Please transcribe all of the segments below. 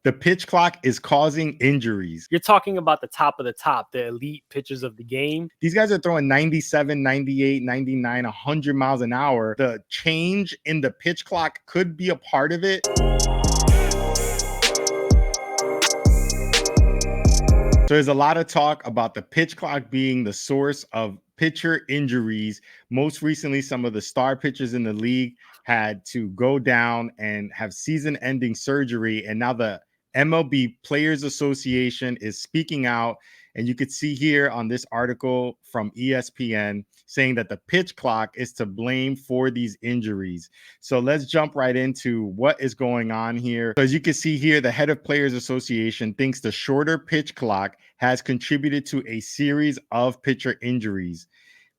The pitch clock is causing injuries. You're talking about the top of the top, the elite pitchers of the game. These guys are throwing 97, 98, 99, 100 miles an hour. The change in the pitch clock could be a part of it. So there's a lot of talk about the pitch clock being the source of pitcher injuries. Most recently, some of the star pitchers in the league had to go down and have season-ending surgery. And now the MLB Players Association is speaking out. And you could see here on this article from ESPN saying that the pitch clock is to blame for these injuries. So let's jump right into what is going on here. So as you can see here, the head of Players Association thinks the shorter pitch clock has contributed to a series of pitcher injuries.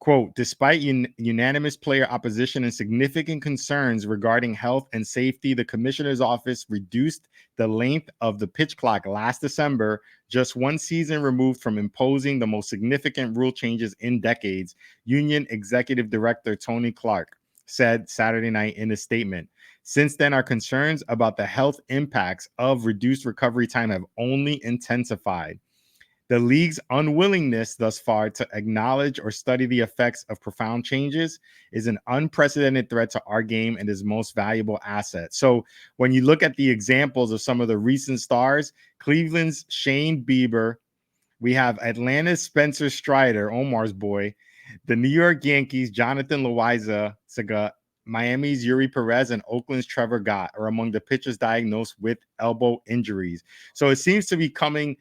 Quote, despite unanimous player opposition and significant concerns regarding health and safety, the commissioner's office reduced the length of the pitch clock last December, just one season removed from imposing the most significant rule changes in decades, Union Executive Director Tony Clark said Saturday night in a statement. Since then, our concerns about the health impacts of reduced recovery time have only intensified. The league's unwillingness thus far to acknowledge or study the effects of profound changes is an unprecedented threat to our game and its most valuable asset. So when you look at the examples of some of the recent stars, Cleveland's Shane Bieber, we have Atlanta's Spencer Strider, Omar's boy, the New York Yankees, Jonathan Loaiza, Miami's Yuri Perez, and Oakland's Trevor Gott are among the pitchers diagnosed with elbow injuries. So it seems to be coming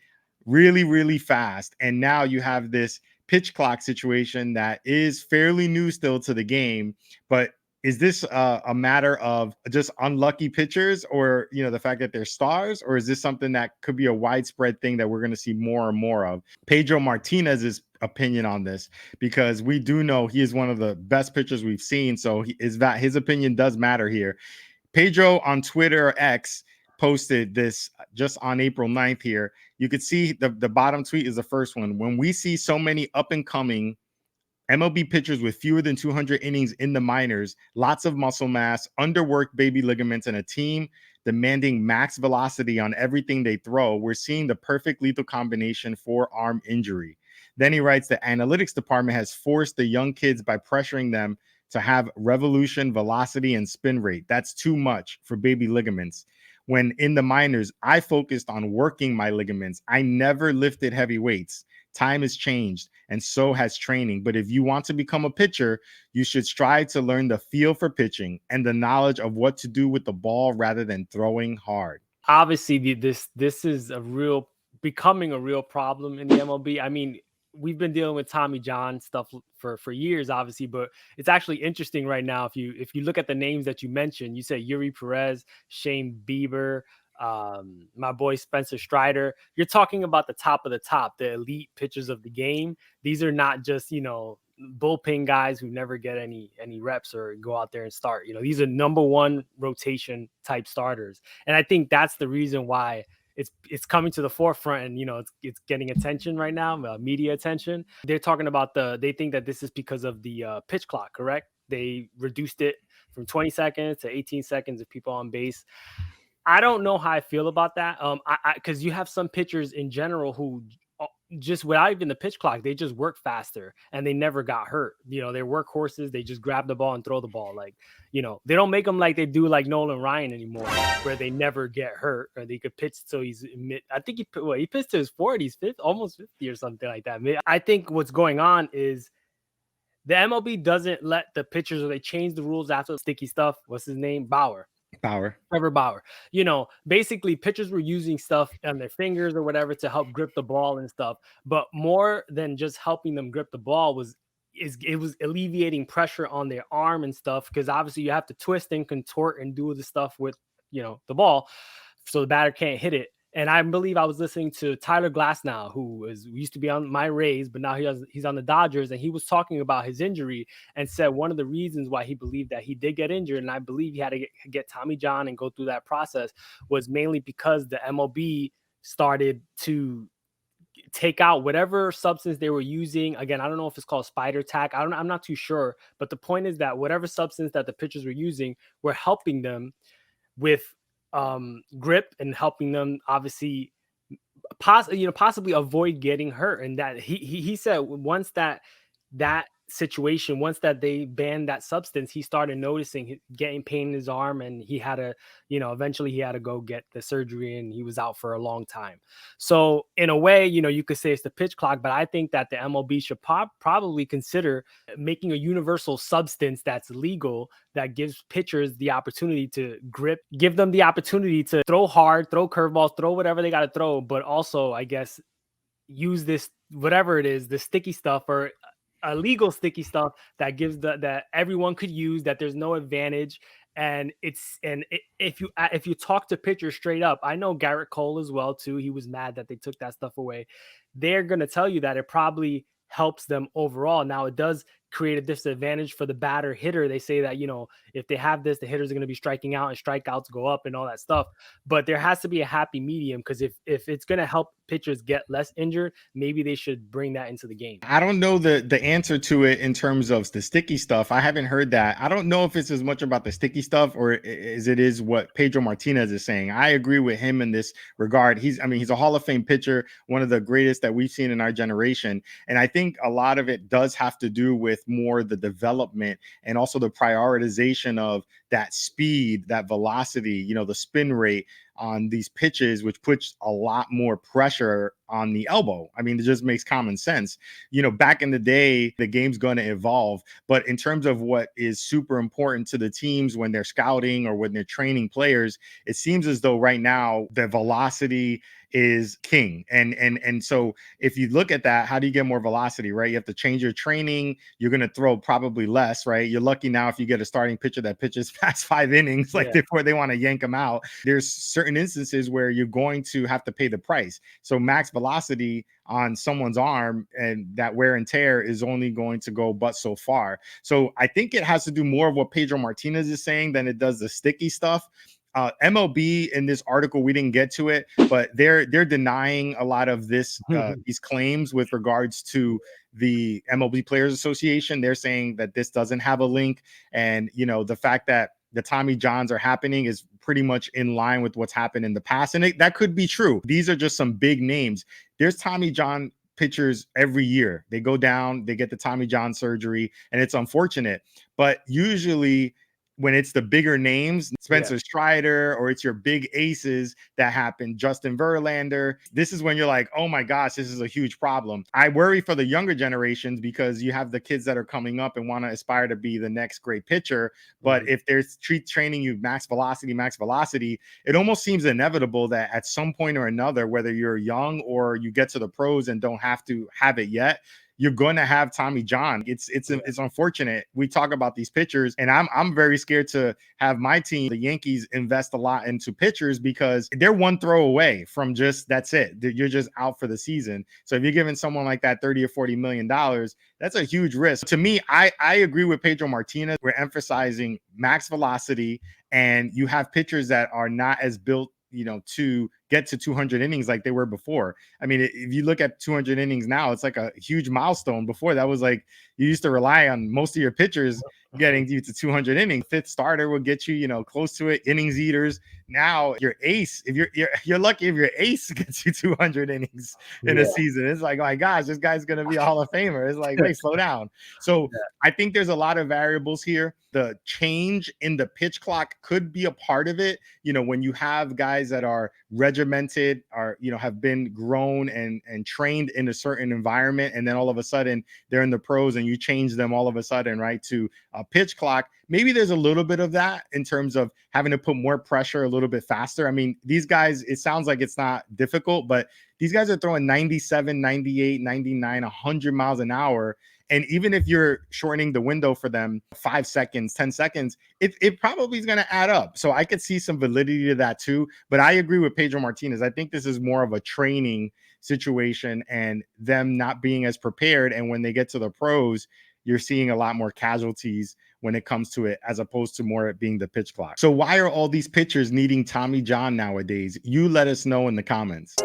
really, really fast. And now you have this pitch clock situation that is fairly new still to the game. But is this a matter of just unlucky pitchers, or, you know, the fact that they're stars, or is this something that could be a widespread thing that we're going to see more and more of? Pedro Martinez's opinion on this, because we do know he is one of the best pitchers we've seen. So his opinion does matter here. Pedro on Twitter X posted this just on April 9th here. You could see the bottom tweet is the first one. When we see so many up and coming MLB pitchers with fewer than 200 innings in the minors, lots of muscle mass, underworked baby ligaments, and a team demanding max velocity on everything they throw, we're seeing the perfect lethal combination for arm injury. Then he writes, the analytics department has forced the young kids by pressuring them to have revolution, velocity, and spin rate. That's too much for baby ligaments. When in the minors, I focused on working my ligaments. I never lifted heavy weights. Time has changed, and so has training. But if you want to become a pitcher, you should strive to learn the feel for pitching and the knowledge of what to do with the ball rather than throwing hard. Obviously, this is becoming a real problem in the MLB. I mean, we've been dealing with Tommy John stuff for years, obviously, but it's actually interesting right now. If you look at the names that you mentioned, you say Yuri Perez, Shane Bieber, my boy Spencer Strider. You're talking about the top of the top, the elite pitchers of the game. These are not just, you know, bullpen guys who never get any reps or go out there and start. You know, these are number one rotation type starters, and I think that's the reason why it's coming to the forefront, and, you know, it's getting attention right now, media attention. They're talking about they think that this is because of the pitch clock, correct? They reduced it from 20 seconds to 18 seconds of people on base. I don't know how I feel about that. Because you have some pitchers in general who just without even the pitch clock, they just work faster and they never got hurt. You know, they're workhorses. They just grab the ball and throw the ball. Like, you know, they don't make them like they do like Nolan Ryan anymore, where they never get hurt, or they could pitch till he's I think he pitched to his 40s, almost 50 or something like that. I think what's going on is the MLB doesn't let the pitchers, or they change the rules after sticky stuff. What's his name? Trevor Bauer. You know, basically pitchers were using stuff on their fingers or whatever to help grip the ball and stuff. But more than just helping them grip the ball it was alleviating pressure on their arm and stuff, because obviously you have to twist and contort and do the stuff with, you know, the ball, so the batter can't hit it. And I believe I was listening to Tyler Glasnow, who used to be on my Rays, but now he's on the Dodgers, and he was talking about his injury and said one of the reasons why he believed that he did get injured, and I believe he had to get Tommy John and go through that process, was mainly because the MLB started to take out whatever substance they were using. Again, I don't know if it's called spider tack. I'm not too sure, but the point is that whatever substance that the pitchers were using were helping them with grip and helping them obviously possibly avoid getting hurt. And that he said once that situation, once that they banned that substance, he started noticing getting pain in his arm, and he had to, eventually he had to go get the surgery, and he was out for a long time. So in a way, you could say it's the pitch clock, but I think that the MLB should probably consider making a universal substance that's legal, that gives pitchers the opportunity to grip, give them the opportunity to throw hard, throw curveballs, throw whatever they got to throw, but also, I guess, use this, whatever it is, the sticky stuff, or illegal sticky stuff, that gives that everyone could use, that there's no advantage. And if you talk to pitchers straight up, I know Garrett Cole as well too, he was mad that they took that stuff away. They're going to tell you that it probably helps them overall. Now, it does create a disadvantage for the batter hitter. They say that, if they have this, the hitters are going to be striking out and strikeouts go up and all that stuff. But there has to be a happy medium, because if it's going to help pitchers get less injured, maybe they should bring that into the game. I don't know the answer to it in terms of the sticky stuff. I haven't heard that. I don't know if it's as much about the sticky stuff or as it is what Pedro Martinez is saying. I agree with him in this regard. He's a Hall of Fame pitcher, one of the greatest that we've seen in our generation. And I think a lot of it does have to do with more the development and also the prioritization of that speed, that velocity, the spin rate on these pitches, which puts a lot more pressure on the elbow. I mean, it just makes common sense. Back in the day, the game's going to evolve. But in terms of what is super important to the teams when they're scouting or when they're training players, it seems as though right now the velocity is king. And so if you look at that, how do you get more velocity, right? You have to change your training. You're going to throw probably less, right? You're lucky now if you get a starting pitcher that pitches past 5 innings, before they want to yank them out. There's certain instances where you're going to have to pay the price. So max velocity on someone's arm and that wear and tear is only going to go but so far. So I think it has to do more of what Pedro Martinez is saying than it does the sticky stuff. MLB in this article, we didn't get to it, but they're denying a lot of these claims with regards to the MLB Players Association. They're saying that this doesn't have a link, and the fact that the Tommy Johns are happening is pretty much in line with what's happened in the past, and that could be true. These are just some big names. There's Tommy John pitchers every year. They go down, they get the Tommy John surgery, and it's unfortunate, but usually when it's the bigger names, Spencer Strider, or it's your big aces that happen, Justin Verlander, this is when you're like, oh my gosh, this is a huge problem. I worry for the younger generations because you have the kids that are coming up and want to aspire to be the next great pitcher. But if they're training you max velocity, it almost seems inevitable that at some point or another, whether you're young or you get to the pros and don't have to have it yet, you're going to have Tommy John. It's unfortunate. We talk about these pitchers, and I'm very scared to have my team, the Yankees, invest a lot into pitchers because they're one throw away from just that's it. You're just out for the season. So if you're giving someone like that $30 or $40 million, that's a huge risk. To me, I agree with Pedro Martinez. We're emphasizing max velocity, and you have pitchers that are not as built to get to 200 innings like they were before. I mean, if you look at 200 innings now, it's like a huge milestone. Before that was like, you used to rely on most of your pitchers getting you to 200 innings. Fifth starter will get you, close to it. Innings eaters. Now your ace, if you're lucky if your ace gets you 200 innings in a season. It's like, oh my gosh, this guy's going to be a Hall of Famer. It's like, wait, slow down. So I think there's a lot of variables here. The change in the pitch clock could be a part of it. When you have guys that are regimented, are have been grown and trained in a certain environment, and then all of a sudden they're in the pros, and you change them all of a sudden, right, to a pitch clock. Maybe there's a little bit of that in terms of having to put more pressure a little bit faster. I mean, these guys, it sounds like it's not difficult, but these guys are throwing 97, 98, 99, 100 miles an hour. And even if you're shortening the window for them 5 seconds, 10 seconds, it probably is going to add up. So I could see some validity to that too. But I agree with Pedro Martinez. I think this is more of a training situation and them not being as prepared. And when they get to the pros, you're seeing a lot more casualties when it comes to it, as opposed to more it being the pitch clock. So why are all these pitchers needing Tommy John nowadays? You let us know in the comments.